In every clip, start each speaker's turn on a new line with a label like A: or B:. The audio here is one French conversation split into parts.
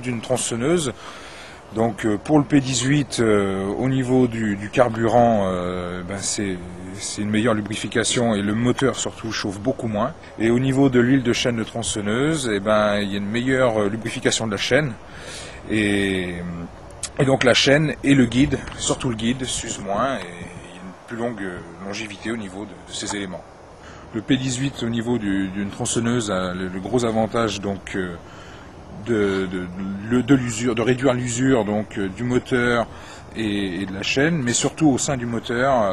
A: d'une tronçonneuse, donc pour le P18, au niveau du carburant, c'est une meilleure lubrification et le moteur surtout chauffe beaucoup moins. Et au niveau de l'huile de chaîne de tronçonneuse, il y a une meilleure lubrification de la chaîne. Et donc la chaîne et le guide, surtout le guide, s'usent moins et il y a une plus longue longévité au niveau de ces éléments. Le P18 au niveau d'une tronçonneuse a le gros avantage donc de réduire l'usure donc du moteur et de la chaîne, mais surtout au sein du moteur,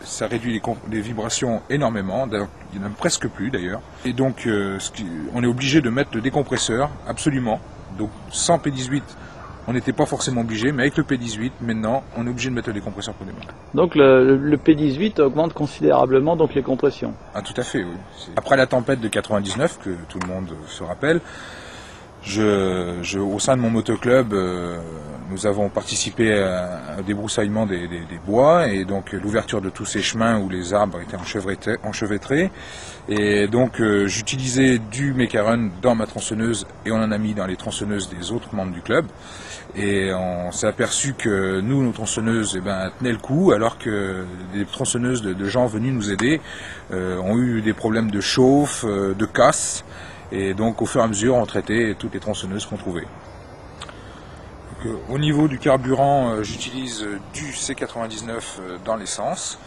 A: ça réduit les vibrations énormément, il n'y en a presque plus d'ailleurs. Et donc on est obligé de mettre le décompresseur, absolument. Donc sans P18, on n'était pas forcément obligé, mais avec le P18, maintenant, on est obligé de mettre le décompresseur pour démarrer.
B: Donc le P18 augmente considérablement donc les compressions.
A: Ah, tout à fait, oui. Après la tempête de 99, que tout le monde se rappelle, au sein de mon motoclub, nous avons participé au débroussaillement des bois et donc l'ouverture de tous ces chemins où les arbres étaient enchevêtrés. Et donc j'utilisais du Mecaren dans ma tronçonneuse et on en a mis dans les tronçonneuses des autres membres du club. Et on s'est aperçu que nos tronçonneuses tenaient le coup, alors que des tronçonneuses de gens venus nous aider ont eu des problèmes de chauffe, de casse. Et donc au fur et à mesure, on traitait toutes les tronçonneuses qu'on trouvait. Donc, au niveau du carburant, j'utilise du C99 dans l'essence.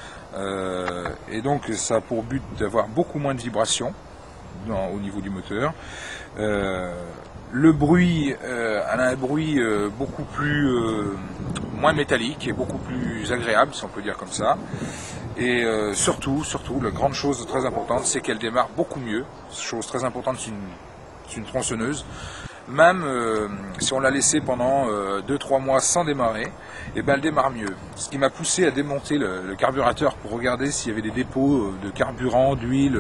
A: Et donc ça a pour but d'avoir beaucoup moins de vibrations au niveau du moteur. Le bruit, elle a un bruit beaucoup plus moins métallique et beaucoup plus agréable, si on peut dire comme ça. Et surtout, la grande chose très importante, c'est qu'elle démarre beaucoup mieux. Chose très importante sur une tronçonneuse. Même si on l'a laissée pendant 2-3 mois sans démarrer, elle démarre mieux. Ce qui m'a poussé à démonter le carburateur pour regarder s'il y avait des dépôts de carburant, d'huile.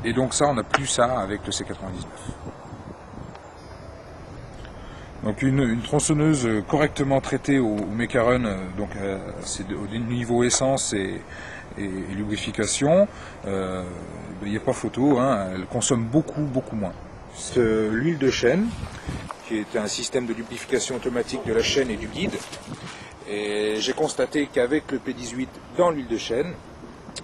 A: Et donc ça, on n'a plus ça avec le C99. Donc une tronçonneuse correctement traitée au Mecaren, c'est au niveau essence et lubrification, il n'y a pas photo, elle consomme beaucoup moins. L'huile de chaîne, qui est un système de lubrification automatique de la chaîne et du guide, et j'ai constaté qu'avec le P18 dans l'huile de chaîne,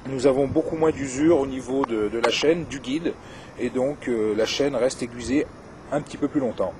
A: nous avons beaucoup moins d'usure au niveau de la chaîne, du guide, et donc la chaîne reste aiguisée un petit peu plus longtemps.